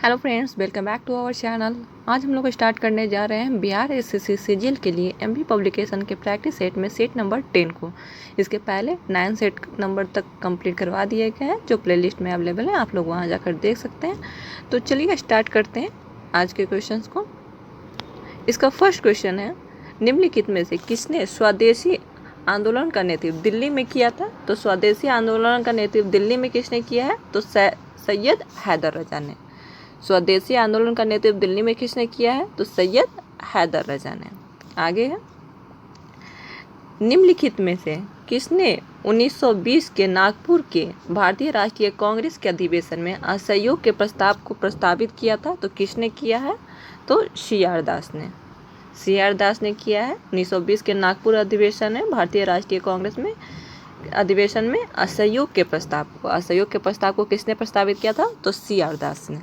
Hello friends, welcome back to our channel. आज हम लोग स्टार्ट करने जा रहे हैं बिहार एसएससी सीजीएल के लिए एमपी पब्लिकेशन के प्रैक्टिस सेट में सेट नंबर 10 को। इसके पहले 9 सेट नंबर तक कंप्लीट करवा दिए गए हैं, जो प्लेलिस्ट में अवेलेबल है, आप लोग वहां जाकर देख सकते हैं। तो चलिए स्टार्ट करते हैं आज के क्वेश्चन को। इसका फर्स्ट क्वेश्चन है, निम्नलिखित में से किसने स्वदेशी आंदोलन का नेतृत्व दिल्ली में किया था? तो स्वदेशी आंदोलन का नेतृत्व दिल्ली में किसने किया है? तो सैयद हैदर रजा ने। स्वदेशी आंदोलन का नेतृत्व दिल्ली में किसने किया है? तो सैयद हैदर रजा ने। आगे है, निम्नलिखित में से किसने 1920 के नागपुर के भारतीय राष्ट्रीय कांग्रेस के अधिवेशन में असहयोग के प्रस्ताव को प्रस्तावित किया था? तो किसने किया है? तो सी.आर. दास ने। सी.आर. दास ने किया है। 1920 के नागपुर अधिवेशन में भारतीय राष्ट्रीय कांग्रेस में अधिवेशन में असहयोग के प्रस्ताव को किसने प्रस्तावित किया था? तो सी.आर. दास ने।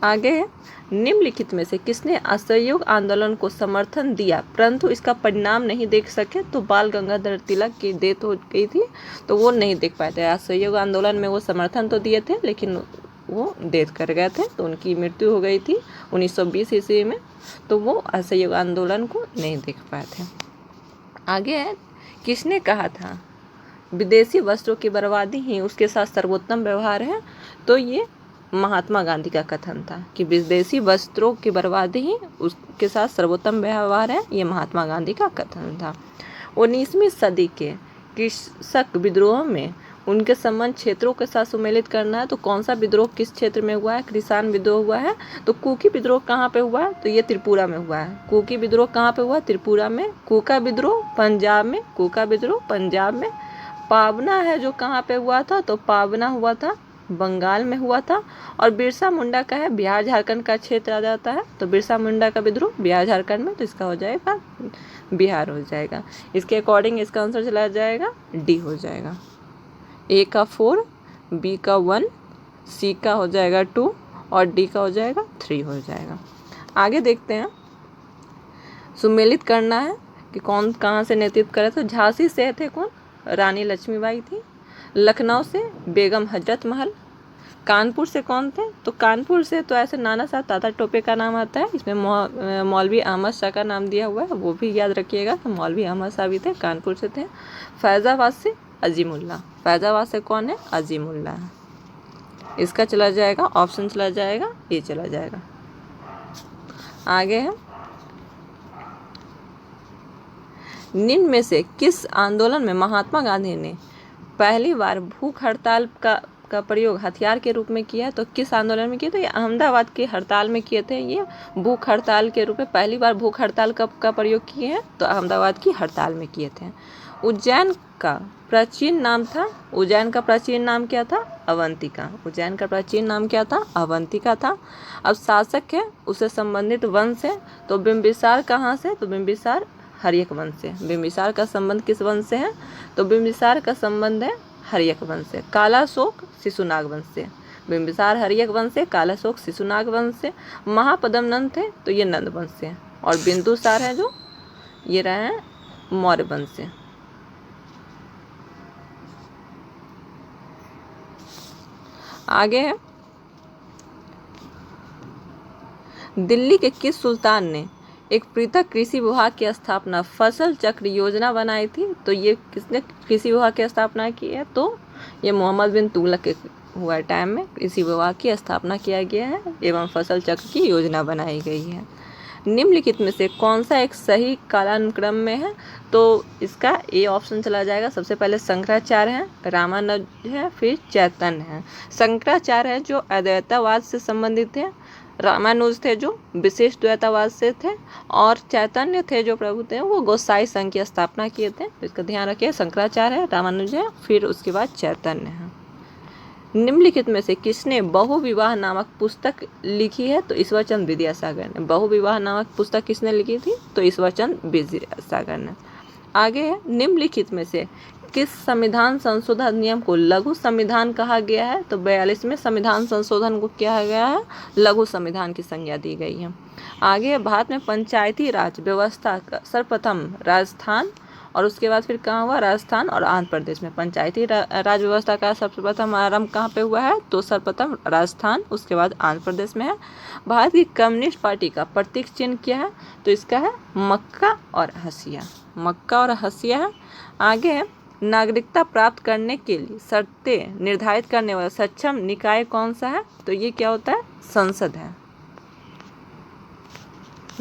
आगे है, निम्नलिखित में से किसने असहयोग आंदोलन को समर्थन दिया परंतु इसका परिणाम नहीं देख सके? तो बाल गंगाधर तिलक की डेथ हो गई थी, तो वो नहीं देख पाए थे। असहयोग आंदोलन में वो समर्थन तो दिए थे, लेकिन वो डेथ कर गए थे, तो उनकी मृत्यु हो गई थी 1920 ईस्वी में, तो वो असहयोग आंदोलन को नहीं देख पाए थे। आगे है, किसने कहा था विदेशी वस्त्रों की बर्बादी ही उसके साथ सर्वोत्तम व्यवहार है? तो ये महात्मा गांधी का कथन था कि विदेशी वस्त्रों की बर्बादी ही उसके साथ सर्वोत्तम व्यवहार है। ये महात्मा गांधी का कथन था। 19वीं सदी के कृषक विद्रोह में उनके संबंध क्षेत्रों के साथ सुमेलित करना है। तो कौन सा विद्रोह किस क्षेत्र में हुआ है? किसान विद्रोह हुआ है। तो कुकी विद्रोह कहाँ पे हुआ है? तो ये त्रिपुरा में हुआ है। कुकी विद्रोह कहाँ पे हुआ? त्रिपुरा में। कुका विद्रोह पंजाब में। कुका विद्रोह पंजाब में। पावना है जो कहाँ पे हुआ था? तो पावना हुआ था बंगाल में हुआ था। और बिरसा मुंडा का है बिहार झारखंड का क्षेत्र आ जाता है। तो बिरसा मुंडा का विद्रोह बिहार झारखंड में, तो इसका हो जाएगा बिहार हो जाएगा। इसके अकॉर्डिंग इसका आंसर चला जाएगा डी हो जाएगा। ए का 4, बी का 1, सी का हो जाएगा 2 और डी का हो जाएगा 3 हो जाएगा। आगे देखते हैं, सुमेलित करना है कि कौन कहाँ से नेतृत्व करे। तो झांसी से थे कौन? रानी लक्ष्मीबाई थी। लखनऊ से बेगम हजरत महल। कानपुर से कौन थे? तो कानपुर से तो ऐसे नाना साहब ताता टोपे का नाम आता है, इसमें मौलवी अहमद शाह का नाम दिया हुआ है, वो भी याद रखिएगा। तो मौलवी अहमद शाह भी थे, कानपुर से थे। फैज़ाबाद से अजीमुल्ला। फैज़ाबाद से कौन है? अजीमुल्ला है। इसका चला जाएगा ऑप्शन, चला जाएगा ये चला जाएगा। आगे है, निम्न में से किस आंदोलन में महात्मा गांधी ने पहली बार भूख हड़ताल का प्रयोग हथियार के रूप में किया है? तो किस आंदोलन में किया? तो ये अहमदाबाद की हड़ताल में किए थे। ये भूख हड़ताल के रूप में पहली बार भूख हड़ताल का प्रयोग किए हैं, तो अहमदाबाद की हड़ताल में किए थे। उज्जैन का प्राचीन नाम था, उज्जैन का प्राचीन नाम क्या था? अवंतिका। उज्जैन का प्राचीन नाम क्या था? अवंतिका था। अब शासक है उससे संबंधित वंश है, तो बिंबिसार कहाँ से? तो बिंबिसार हर्यक वंश से। बिंबिसार का संबंध किस वंश से है? तो बिंबिसार का संबंध है हर्यक वंश से। कालाशोक शिशुनाग वंश से। बिंबिसार हर्यक वंश से, कालाशोक शिशुनाग वंश से। महापद्मनंद थे तो ये नंद वंश से। और बिंदुसार है जो ये रहे हैं मौर्य वंश से। आगे है, दिल्ली के किस सुल्तान ने एक पृथक कृषि विभाग की स्थापना फसल चक्र योजना बनाई थी? तो ये किसने कृषि विभाग की स्थापना की है? तो ये मोहम्मद बिन तुगलक के हुआ टाइम में कृषि विभाग की स्थापना किया गया है एवं फसल चक्र की योजना बनाई गई है। निम्नलिखित में से कौन सा एक सही कालानुक्रम में है? तो इसका ए ऑप्शन चला जाएगा। सबसे पहले शंकराचार्य है, रामानुज है, फिर चैतन्य है। शंकराचार्य है जो अद्वैतवाद से संबंधित है, रामानुज थे जो विशेष द्वैतवाद से थे, और चैतन्य थे जो प्रभु थे वो गोसाई संघ की स्थापना किए थे। तो इसका ध्यान रखिए, शंकराचार्य है, रामानुज है, फिर उसके बाद चैतन्य है। निम्नलिखित में से किसने बहुविवाह नामक पुस्तक लिखी है? तो ईश्वरचंद विद्यासागर ने। बहुविवाह नामक पुस्तक किसने लिखी थी? तो ईश्वरचंद विद्यासागर ने। आगे है, निम्नलिखित में से किस संविधान संशोधन अधिनियम को लघु संविधान कहा गया है? तो 42वें संविधान संशोधन को क्या गया है? लघु संविधान की संज्ञा दी गई है। आगे भारत में पंचायती राज व्यवस्था का सर्वप्रथम राजस्थान और उसके बाद फिर कहाँ हुआ, राजस्थान और आंध्र प्रदेश में। पंचायती राज व्यवस्था का सबसे प्रथम आरंभ कहाँ पे हुआ है, तो सर्वप्रथम राजस्थान, उसके बाद आंध्र प्रदेश में है। भारत की कम्युनिस्ट पार्टी का प्रतीक चिन्ह क्या है, तो इसका है मक्का और हसिया, मक्का और हसिया है। आगे, नागरिकता प्राप्त करने के लिए शर्तें निर्धारित करने वाला सक्षम निकाय कौन सा है, तो ये क्या होता है, संसद है।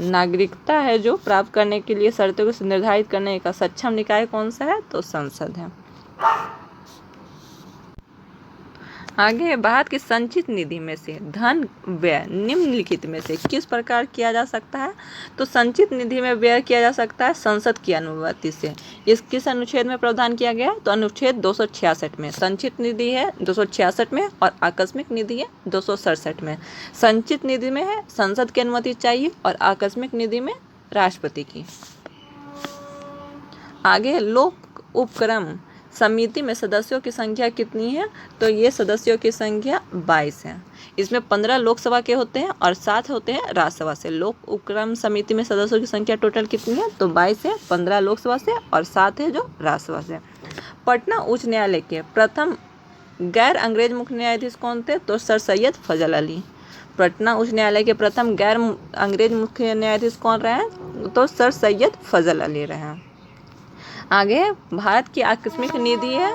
नागरिकता है जो प्राप्त करने के लिए शर्तों को निर्धारित करने का सक्षम निकाय कौन सा है, तो संसद है। आगे, भारत की संचित निधि में से धन व्यय निम्नलिखित में से किस प्रकार किया जा सकता है, तो संचित निधि में व्यय किया जा सकता है संसद की अनुमति से। इस किस अनुच्छेद में प्रावधान किया गया है, तो अनुच्छेद 266 में। संचित निधि है 266 में और आकस्मिक निधि है 267 में। संचित निधि में है संसद की अनुमति चाहिए और आकस्मिक निधि में राष्ट्रपति की। आगे, लोक उपक्रम समिति में सदस्यों की संख्या कितनी है, तो ये सदस्यों की संख्या 22 है। इसमें 15 लोकसभा के होते हैं और 7 होते हैं राज्यसभा से। लोक उपक्रम समिति में सदस्यों की संख्या टोटल कितनी है, तो 22 है, 15 लोकसभा से और 7 है जो राज्यसभा से। पटना उच्च न्यायालय के प्रथम गैर अंग्रेज मुख्य न्यायाधीश कौन थे, तो सर सैयद फजल अली। पटना उच्च न्यायालय के प्रथम गैर अंग्रेज मुख्य न्यायाधीश कौन रहे हैं, तो सर सैयद फजल अली रहे हैं। आगे, भारत की आकस्मिक निधि है,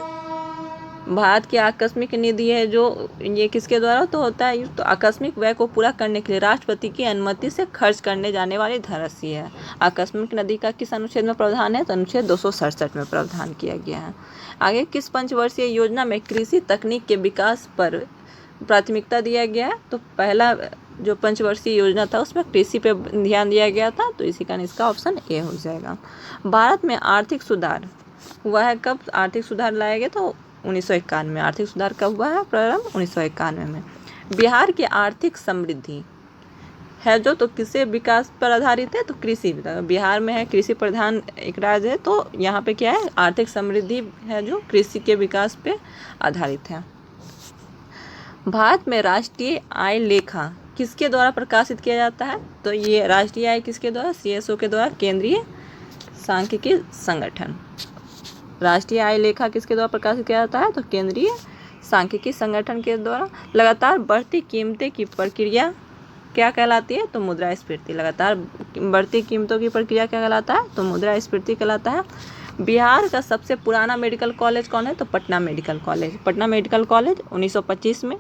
भारत की आकस्मिक निधि है जो ये किसके द्वारा तो होता है, तो आकस्मिक व्यय को पूरा करने के लिए राष्ट्रपति की अनुमति से खर्च करने जाने वाली धनराशि है। आकस्मिक निधि का किस अनुच्छेद में प्रावधान है, तो अनुच्छेद 267 में प्रावधान किया गया है। आगे, किस पंचवर्षीय योजना में कृषि तकनीक के विकास पर प्राथमिकता दिया गया है, तो पहला जो पंचवर्षीय योजना था उसमें कृषि पे ध्यान दिया गया था, तो इसी कारण इसका ऑप्शन ए हो जाएगा। भारत में आर्थिक सुधार हुआ है कब, आर्थिक सुधार लाया गया तो 1991 में। आर्थिक सुधार कब हुआ है, प्रारंभ 1991 में। बिहार की आर्थिक समृद्धि है जो तो किससे विकास पर आधारित है, तो कृषि। बिहार में है कृषि प्रधान एक राज्य है, तो यहाँ पे क्या है, आर्थिक समृद्धि है जो कृषि के विकास पे आधारित है। भारत में राष्ट्रीय आय लेखा किसके द्वारा प्रकाशित किया जाता है, तो ये राष्ट्रीय आय किसके द्वारा, CSO के द्वारा, केंद्रीय सांख्यिकी संगठन। राष्ट्रीय आय लेखा किसके द्वारा प्रकाशित किया जाता है, तो केंद्रीय सांख्यिकी संगठन के द्वारा। लगातार बढ़ती कीमतें की प्रक्रिया क्या कहलाती है, तो मुद्रास्फीति। लगातार बढ़ती कीमतों की प्रक्रिया क्या कहलाता है, तो मुद्रास्फीति कहलाता है। बिहार का सबसे पुराना मेडिकल कॉलेज कौन है, तो Patna medical college. Patna medical college 1925 में।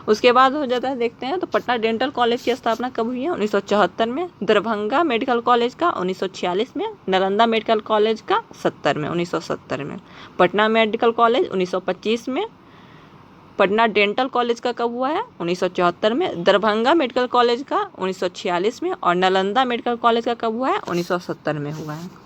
उसके बाद हो जाता है, देखते हैं तो पटना डेंटल कॉलेज की स्थापना कब हुई है, 1974 में। दरभंगा मेडिकल कॉलेज का 1946 में। नालंदा मेडिकल कॉलेज का 1970 में। पटना मेडिकल कॉलेज 1925 में। पटना डेंटल कॉलेज का कब हुआ है, 1974 में। दरभंगा मेडिकल कॉलेज का 1946 में और नालंदा मेडिकल कॉलेज का कब हुआ है, 1970 में हुआ है।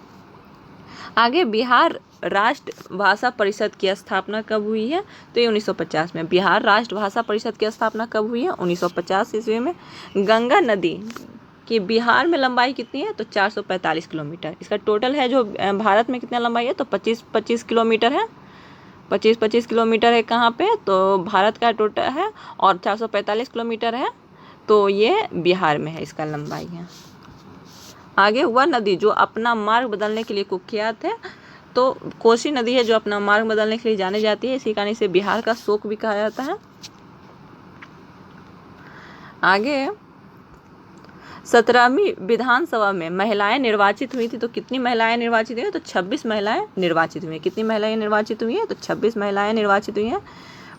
आगे, बिहार राष्ट्र भाषा परिषद की स्थापना कब हुई है, तो ये 1950 में। बिहार राष्ट्र भाषा परिषद की स्थापना कब हुई है, 1950 ईस्वी में। गंगा नदी की बिहार में लंबाई कितनी है, तो 445 किलोमीटर। इसका टोटल है जो भारत में कितना लंबाई है, तो 25 किलोमीटर है। 25 किलोमीटर है कहाँ पे, तो भारत का टोटल है, और 445 किलोमीटर है तो ये बिहार में है, इसका लंबाई है। आगे, वह नदी जो अपना मार्ग बदलने के लिए कुख्यात है, तो कोसी नदी है जो अपना मार्ग बदलने के लिए जानी जाती है, इसी कारण इसे बिहार का शोक भी कहा जाता है। आगे, 17वीं विधानसभा में महिलाएं निर्वाचित हुई थी, तो कितनी महिलाएं निर्वाचित हुई, तो 26 महिलाएं निर्वाचित हुई हैं। कितनी महिलाएं निर्वाचित हुई हैं, तो 26 महिलाएं निर्वाचित हुई हैं।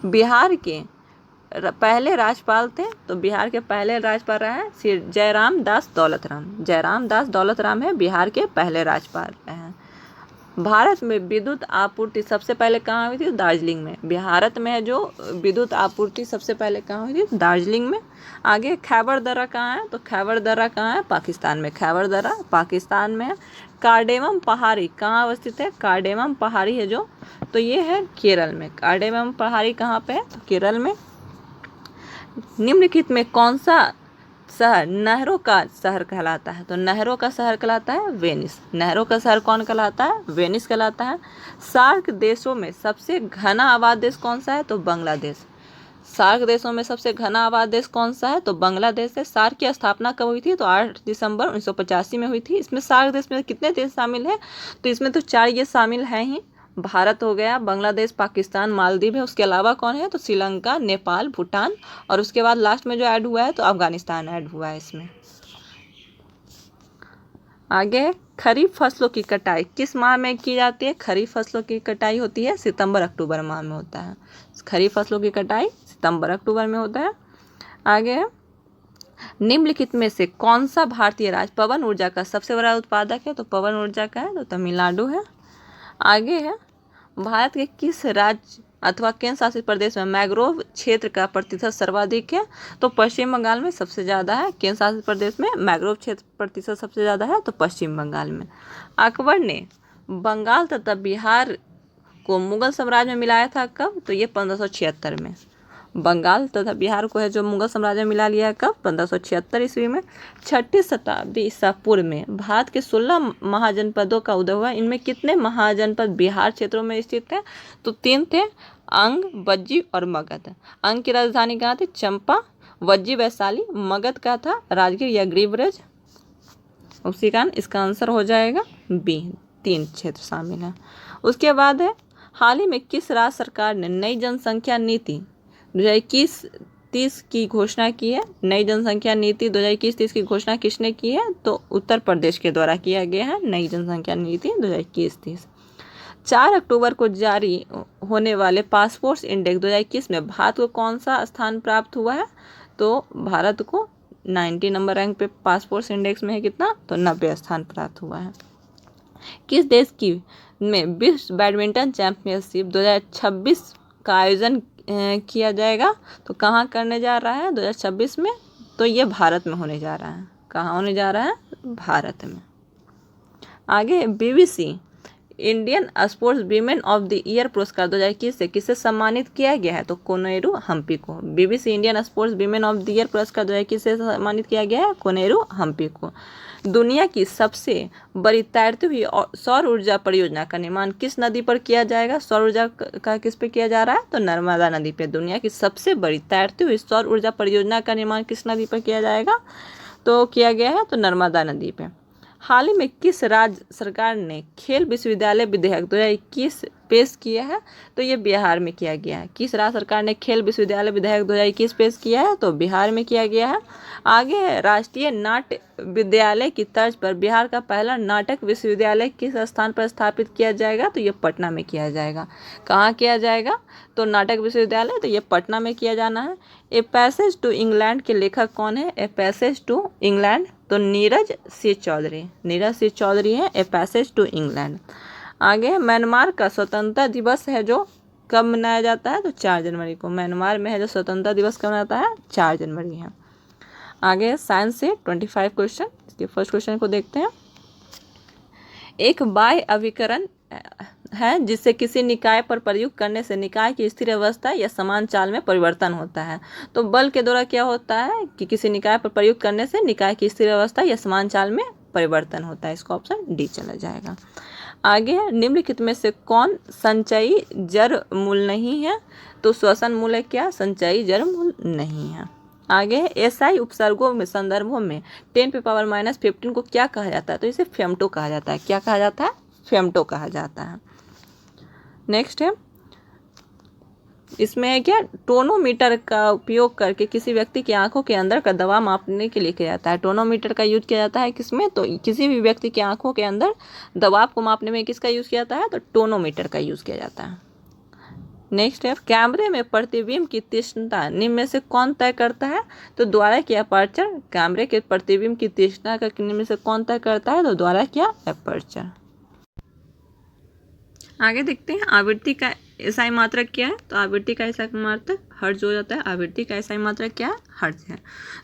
बिहार के पहले राज्यपाल थे, तो बिहार के पहले राज्यपाल रहे हैं श्री जयराम दास दौलतराम। जयराम दास दौलतराम है बिहार के पहले राज्यपाल रहे हैं। भारत में विद्युत आपूर्ति सबसे पहले कहाँ हुई थी, दार्जिलिंग में। भारत में है जो विद्युत आपूर्ति सबसे पहले कहाँ हुई थी, दार्जिलिंग में। आगे, खैबर दर्रा कहाँ है, तो खैबर दर्रा कहाँ है, पाकिस्तान में। खैबर दर्रा पाकिस्तान में है। कार्डेमम पहाड़ी कहाँ अवस्थित है, कार्डेमम पहाड़ी है जो, तो ये है केरल में। कार्डेमम पहाड़ी कहाँ पे है, तो केरल में। निम्नलिखित में कौन सा शहर नहरों का शहर कहलाता है, तो नहरों का शहर कहलाता है वेनिस। नहरों का शहर कौन कहलाता है, वेनिस कहलाता है। सार्क देशों में सबसे घना आबाद देश कौन सा है, तो बांग्लादेश। सार्क देशों में सबसे घना आबाद देश कौन सा है? तो बांग्लादेश है। सार्क की स्थापना कब हुई थी? तो 8 दिसंबर 1985 में हुई थी। इसमें सार्क देश में कितने देश शामिल हैं? तो इसमें तो 4 ये शामिल हैं ही। भारत हो गया, बांग्लादेश, पाकिस्तान, मालदीव है। उसके अलावा कौन है? तो श्रीलंका, नेपाल, भूटान, और उसके बाद लास्ट में जो ऐड हुआ है तो अफगानिस्तान ऐड हुआ है इसमें। आगे, खरीफ फसलों की कटाई किस माह में की जाती है? खरीफ फसलों की कटाई होती है सितंबर अक्टूबर माह में होता है। खरीफ फसलों की कटाई सितंबर अक्टूबर में होता है। आगे, निम्नलिखित में से कौन सा भारतीय राज्य पवन ऊर्जा का सबसे बड़ा उत्पादक है? तो पवन ऊर्जा का है तो तमिलनाडु है। आगे है, भारत के किस राज्य अथवा केंद्र शासित प्रदेश में मैंग्रोव क्षेत्र का प्रतिशत सर्वाधिक है? तो पश्चिम बंगाल में सबसे ज़्यादा है। केंद्र शासित प्रदेश में मैंग्रोव क्षेत्र प्रतिशत सबसे ज़्यादा है तो पश्चिम बंगाल में। अकबर ने बंगाल तथा बिहार को मुगल साम्राज्य में मिलाया था कब? तो ये 1576 में। बंगाल तथा बिहार को है जो मुगल साम्राज्य में मिला लिया कब? 1576 ईस्वी में। 6वीं शताब्दी ईसा पूर्व में भारत के 16 महाजनपदों का उदय हुआ। इनमें कितने महाजनपद बिहार क्षेत्रों में स्थित हैं? तो 3 थे, अंग, वज्जी और मगध। अंग की राजधानी कहाँ थी? चंपा। वज्जी वैशाली। मगध का था राजगीर या ग्रीवरेज। उसी कारण इसका आंसर हो जाएगा बी। 3 क्षेत्र शामिल हैं। उसके बाद है, हाल ही में किस राज्य सरकार ने नई जनसंख्या नीति 2021-30 की घोषणा की है? नई जनसंख्या नीति 2021-30 की घोषणा किसने की है? तो उत्तर प्रदेश के द्वारा किया गया है नई जनसंख्या नीति 2021-30। 4 अक्टूबर को जारी होने वाले पासपोर्ट इंडेक्स 2021 में भारत को कौन सा स्थान प्राप्त हुआ है? तो भारत को 90 नंबर रैंक पे पासपोर्ट इंडेक्स में है कितना? तो 90 स्थान प्राप्त हुआ है। किस देश की में विश्व बैडमिंटन चैंपियनशिप 2026 का आयोजन किया जाएगा? तो कहाँ करने जा रहा है 2026 में? तो ये भारत में होने जा रहा है। कहाँ होने जा रहा है? भारत में। आगे, BBC Indian sports women of the year पुरस्कार 2021 से किसे सम्मानित किया गया है? तो कोनेरू हम्पी को। BBC Indian sports women of the year पुरस्कार 2021 से सम्मानित किया गया है कोनेरू हम्पी को। दुनिया की सबसे बड़ी तैरती हुई सौर ऊर्जा परियोजना का निर्माण किस नदी पर किया जाएगा? सौर ऊर्जा का किस पे किया जा रहा है? तो नर्मदा नदी पे। दुनिया की सबसे बड़ी तैरती हुई सौर ऊर्जा परियोजना का निर्माण किस नदी पर किया जाएगा? तो किया गया है तो नर्मदा नदी पे। हाल ही में किस राज्य सरकार ने खेल विश्वविद्यालय विधेयक 2021 पेश किया है? तो ये बिहार में किया गया है। किस राज्य सरकार ने खेल विश्वविद्यालय विधेयक 2021 पेश किया है? तो बिहार में किया गया है। आगे, राष्ट्रीय नाट्य विद्यालय की तर्ज पर बिहार का पहला नाटक विश्वविद्यालय किस स्थान पर स्थापित किया जाएगा? तो ये पटना में किया जाएगा। कहाँ किया जाएगा? तो नाटक विश्वविद्यालय तो ये पटना में किया जाना है। ए पैसेज टू इंग्लैंड के लेखक कौन है? ए पैसेज टू इंग्लैंड तो नीरज सी चौधरी। नीरज सी चौधरी है ए पैसेज टू इंग्लैंड। आगे, म्यांमार का स्वतंत्रता दिवस है जो कब मनाया जाता है? तो 4 जनवरी को। म्यांमार में है जो स्वतंत्रता दिवस कब मनाता है? 4 जनवरी है। आगे, साइंस से 25 क्वेश्चन। इसके फर्स्ट क्वेश्चन को देखते हैं। एक बाह्य अभिकरण है जिससे किसी निकाय पर प्रयोग करने से निकाय की स्थिर अवस्था या समान चाल में परिवर्तन होता है। तो बल के द्वारा क्या होता है कि किसी निकाय पर प्रयोग करने से निकाय की स्थिर अवस्था या समान चाल में परिवर्तन होता है। इसको ऑप्शन डी चला जाएगा। आगे, निम्नलिखित में से कौन संचयी जड़ मूल नहीं है? तो श्वसन मूल है क्या? संचयी जड़ मूल नहीं है। आगे, एसआई उपसर्गों में संदर्भों में 10⁻⁻15 को क्या कहा जाता है? तो इसे फेम्टो कहा जाता है। क्या कहा जाता है? फेम्टो कहा जाता है। नेक्स्ट है, इसमें है क्या? टोनोमीटर का उपयोग करके किसी व्यक्ति की आंखों के अंदर का दबाव मापने के लिए किया जाता है। टोनोमीटर का यूज किया जाता है किसमें? तो किसी भी व्यक्ति की आंखों के अंदर दबाव को मापने में किसका यूज किया जाता है? तो टोनोमीटर का यूज किया जाता है। नेक्स्ट है, कैमरे में प्रतिबिंब की तीक्ष्णता निम्न में से कौन तय करता है? तो द्वारा की अपर्चर। कैमरे के प्रतिबिंब की तीक्ष्णता का निम्न में से कौन तय करता है? तो द्वारा क्या? अपर्चर। आगे देखते हैं, आवृत्ति का एसआई मात्रक क्या है? तो आवृत्ति का एसआई मात्रक हर्ट्ज हो जाता है। आवृत्ति का एसआई मात्रक क्या है? हर्ट्ज है।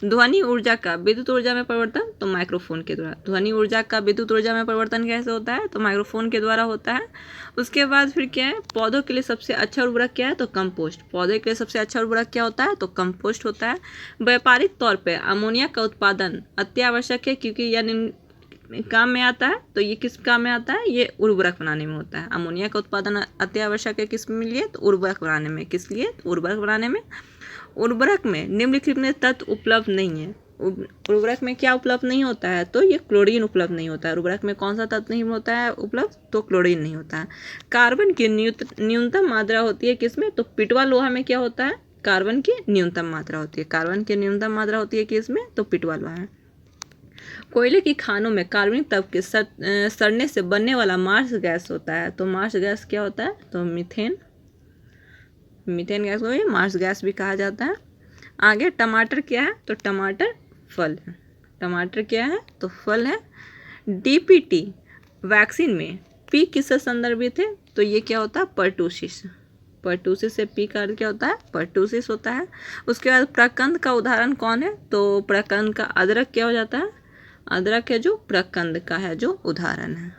ध्वनि ऊर्जा का विद्युत ऊर्जा में परिवर्तन? तो माइक्रोफोन के द्वारा। ध्वनि ऊर्जा का विद्युत ऊर्जा में परिवर्तन कैसे होता है? तो माइक्रोफोन के द्वारा होता है। उसके बाद फिर क्या है? पौधों के लिए सबसे अच्छा उर्वरक क्या है? तो कंपोस्ट। पौधे के लिए सबसे अच्छा उर्वरक क्या होता है? तो कंपोस्ट होता है। व्यापारिक तौर पर अमोनिया का उत्पादन अत्यावश्यक है क्योंकि यह काम में आता है। तो ये किस काम में आता है? ये उर्वरक बनाने में होता है। अमोनिया का उत्पादन अत्यावश्यक है किस लिए? तो उर्वरक बनाने में। किस लिए? तो उर्वरक बनाने में। उर्वरक में निम्नलिखित में तत्व उपलब्ध नहीं है। उर्वरक में क्या उपलब्ध नहीं होता है? तो ये क्लोरीन उपलब्ध नहीं होता है। उर्वरक में कौन सा तत्व नहीं होता है उपलब्ध? तो क्लोरीन नहीं होता है। कार्बन की न्यूनतम मात्रा होती है किसमें? तो पिटवा लोहा में क्या होता है? कार्बन की न्यूनतम मात्रा होती है। कार्बन की न्यूनतम मात्रा होती है किसमें? तो पिटवा लोहा है। कोयले की खानों में कार्बनिक तत्व के सड़ने से बनने वाला मार्स गैस होता है। तो मार्स गैस क्या होता है? तो मीथेन गैस को मार्स गैस भी कहा जाता है। आगे टमाटर क्या है? तो टमाटर फल है। टमाटर क्या है? तो फल है। डीपीटी वैक्सीन में पी किससे संदर्भित है? तो ये क्या होता है? पर्टूसिस। पर्टूसिस से पी का अर्थ क्या होता है? पर्टूसिस होता है। उसके बाद प्रकंद का उदाहरण कौन है? तो प्रकंद का अदरक क्या हो जाता है? अदरक है जो प्रकंद का है जो उदाहरण है।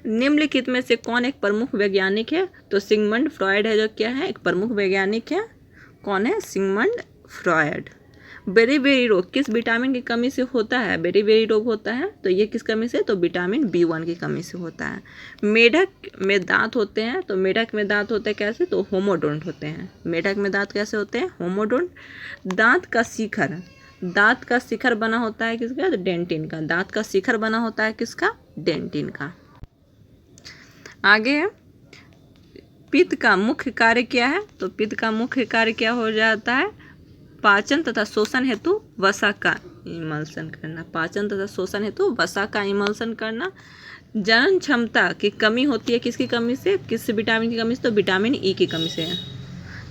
निम्नलिखित में से कौन एक प्रमुख वैज्ञानिक है? तो सिगमंड फ्रॉयड है जो क्या है? एक प्रमुख वैज्ञानिक है। कौन है? Sigmund Freud. बेरी रोग किस विटामिन की कमी से होता है? बेरी रोग होता है तो ये किस कमी से? तो विटामिन B1 की कमी से होता है। मेढक में दांत होते हैं। तो मेढक में दांत होते हैं कैसे? तो होमोडोंट होते हैं। मेढक में दांत कैसे होते हैं? होमोडोंट। दांत का शिखर बना होता है किसका? तो डेंटिन का। दांत का शिखर बना होता है किसका? डेंटिन का। आगे है पित्त का मुख्य कार्य क्या है? तो पित्त का मुख्य कार्य क्या हो जाता है? पाचन तथा शोषण हेतु वसा का इमल्सन करना। पाचन तथा शोषण हेतु वसा का इमल्सन करना। जनन क्षमता की कमी होती है किसकी कमी से? किस विटामिन की कमी से? तो विटामिन ई की कमी से।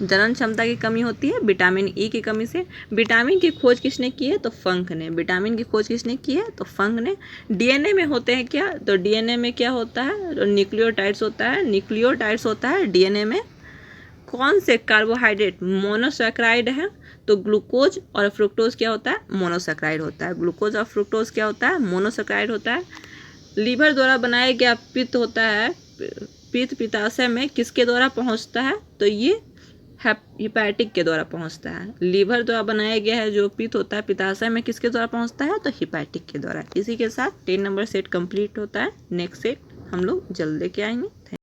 जनन क्षमता की कमी होती है विटामिन ई की कमी से। विटामिन की खोज किसने की है? तो फंक ने। विटामिन की खोज किसने की है? तो फंक ने। डीएनए में होते हैं क्या? तो डीएनए में क्या होता है? तो न्यूक्लियोटाइड्स होता है। न्यूक्लियोटाइड्स होता है डीएनए में। कौन से कार्बोहाइड्रेट मोनोसैकेराइड है? तो ग्लूकोज और फ्रुक्टोज क्या होता है? मोनोसैकेराइड होता है। ग्लूकोज और फ्रुक्टोज क्या होता है? मोनोसैकेराइड होता है। लीवर द्वारा बनाया गया पित्त होता है। पित्त पित्ताशय में किसके द्वारा पहुंचता है? तो ये हिपैटिक के द्वारा पहुंचता है। लीवर द्वारा बनाया गया है जो पित्त होता है पित्ताशय में किसके द्वारा पहुंचता है? तो हिपैटिक के द्वारा। इसी के साथ 10 नंबर सेट कंप्लीट होता है। नेक्स्ट सेट हम लोग जल्द लेके आएंगे।